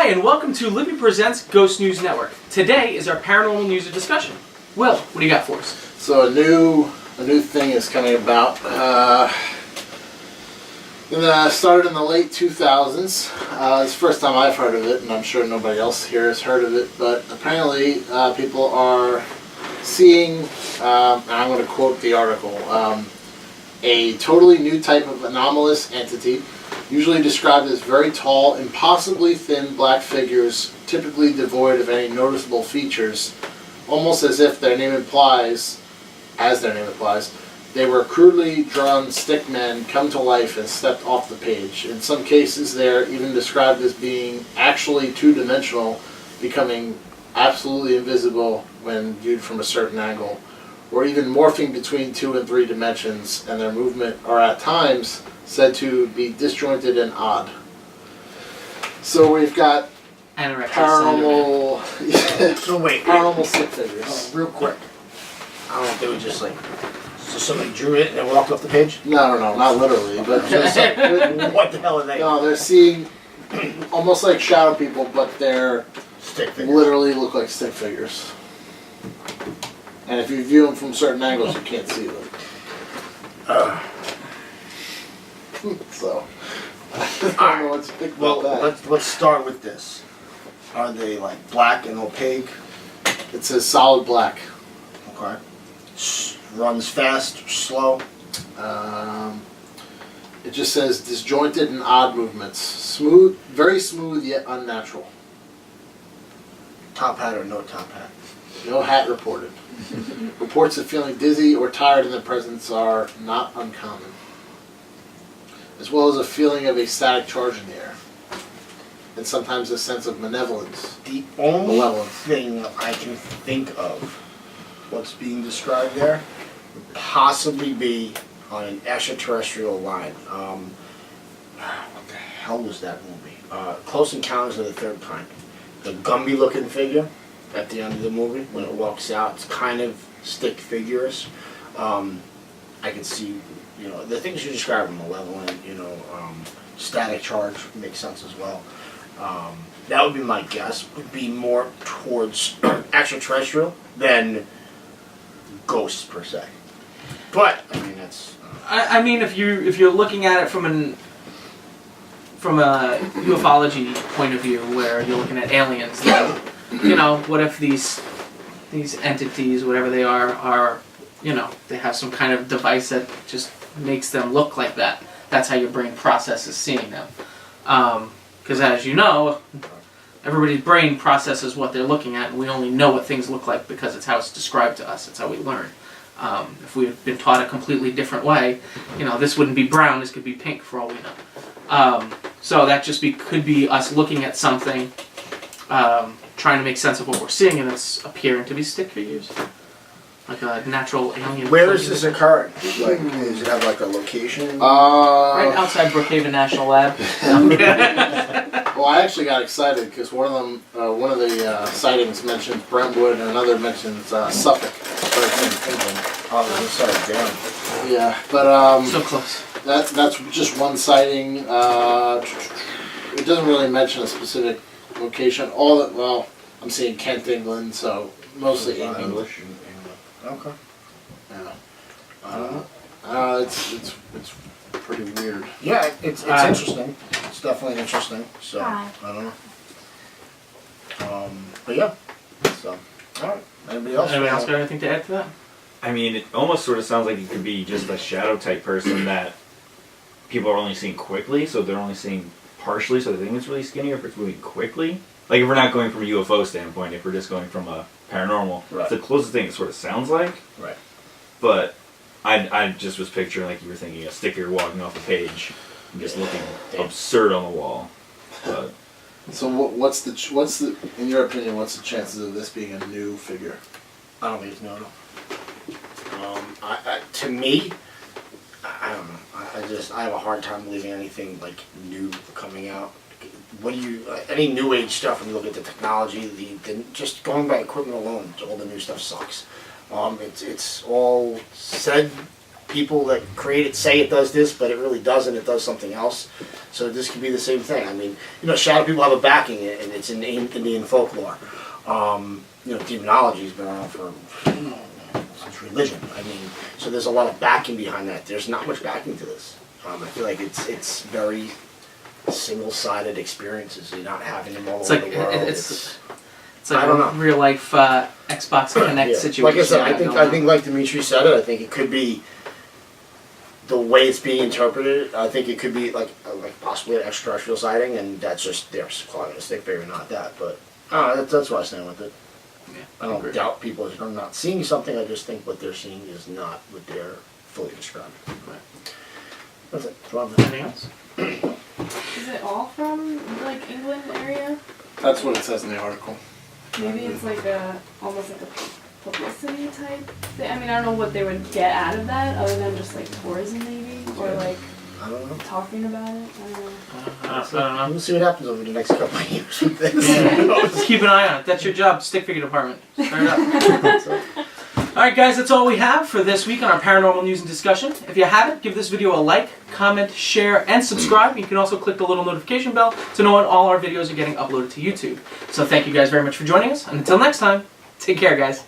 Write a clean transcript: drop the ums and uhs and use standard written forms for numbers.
Hi, and welcome to Libby Presents Ghost News Network. Today is our paranormal news discussion. Will, what do you got for us? So a new thing is coming about. Started in the late 2000s. It's the first time I've heard of it, and I'm sure nobody else here has heard of it. But apparently, people are seeing, and I'm going to quote the article, a totally new type of anomalous entity, usually described as very tall, impossibly thin black figures, typically devoid of any noticeable features, almost as if their name implies, they were crudely drawn stick men come to life and stepped off the page. In some cases, they're even described as being actually two-dimensional, becoming absolutely invisible when viewed from a certain angle, or even morphing between 2 and 3 dimensions, and their movement are at times said to be disjointed and odd. So we've got paranormal, So wait, paranormal stick figures. real quick. I don't know if they were just like, so somebody drew it and then walked off the page? No, not literally, but just What the hell are they? no, they're seeing almost like shadow people, but they're Stick figures. literally look like stick figures. And if you view them from certain angles, you can't see them. So I don't know what to think about that. Let's start with this. Are they like black and opaque? It says solid black. Okay. Runs fast, slow. It just says disjointed and odd movements. Smooth, very smooth yet unnatural. Top hat or no top hat? No hat reported. Reports of feeling dizzy or tired in the presence are not uncommon, as well as a feeling of a static charge in the air, and sometimes a sense of malevolence. The only Malevolence. thing I can think of what's being described there would possibly be on an extraterrestrial line. What the hell was that movie? Close Encounters of the Third Kind. The Gumby-looking figure at the end of the movie when it walks out, it's kind of stick figures. I can see, the things you described, malevolent, static charge makes sense as well. That would be my guess. Would be more towards extraterrestrial than ghosts per se. But I mean that's. I mean, if you're looking at it from a ufology point of view, where you're looking at aliens, then, what if these entities, whatever they are, they have some kind of device that just makes them look like that. That's how your brain processes seeing them. Because as you know, everybody's brain processes what they're looking at, and we only know what things look like because it's how it's described to us. It's how we learn. If we had been taught a completely different way, this wouldn't be brown, this could be pink for all we know. So that just could be us looking at something, trying to make sense of what we're seeing, and it's appearing to be stick figures. Like a natural alien. Where is this occurring? Like, does it have like a location? Right outside Brookhaven National Lab. Well, I actually got excited because one of the sightings mentioned Brentwood, and another mentions Suffolk. In England. Oh, I'm sorry, damn. Yeah, but So close. That's just one sighting. It doesn't really mention a specific location. I'm seeing Kent, England, so mostly English. Okay. Yeah. It's pretty weird. Yeah, it's interesting. It's definitely interesting. So I don't know. But yeah. So all right. Anybody else got anything to add to that? I mean, it almost sort of sounds like it could be just a shadow type person that people are only seeing quickly, so they're only seeing partially, so they think it's really skinny, or if it's moving quickly. Like, if we're not going from a UFO standpoint, if we're just going from a paranormal, Right. It's the closest thing it sort of sounds like. Right. But I just was picturing, like you were thinking, a sticker walking off a page and just looking absurd on the wall. But So what's the in your opinion, what's the chances of this being a new figure? I don't think it's no. To me, I don't know. I have a hard time believing anything like new coming out. What do you any new age stuff? When you look at the technology, the just going by equipment alone, all the new stuff sucks. It's all said people that create it say it does this, but it really doesn't. It does something else. So this could be the same thing. I mean, shadow people have a backing, and it's in Indian folklore. Demonology's been around for since religion. I mean, so there's a lot of backing behind that. There's not much backing to this. I feel like it's very single-sided experiences. You're not having them all over the world. It's like I don't know. a real life Xbox Connect situation. Like I said, I think like Dimitri said it. I think it could be the way it's being interpreted. I think it could be like possibly an extraterrestrial sighting, and that's just they're calling it a stick figure, not that. But that's why I stand with it. Yeah, I don't doubt people are not seeing something. I just think what they're seeing is not what they're fully describing. Right. That's it. That's what I'm Anything else? Is it all from like England area? That's what it says in the article. Maybe it's like almost like a publicity type thing. I mean, I don't know what they would get out of that other than just like tourism maybe, or like I don't know. talking about it. I don't know. I don't know. We'll see what happens over the next couple of years with this. Just keep an eye on it. That's your job, stick figure department. Start it up. So, Alright guys, that's all we have for this week on our paranormal news and discussion. If you haven't, give this video a like, comment, share, and subscribe. You can also click the little notification bell to know when all our videos are getting uploaded to YouTube. So thank you guys very much for joining us, and until next time, take care guys.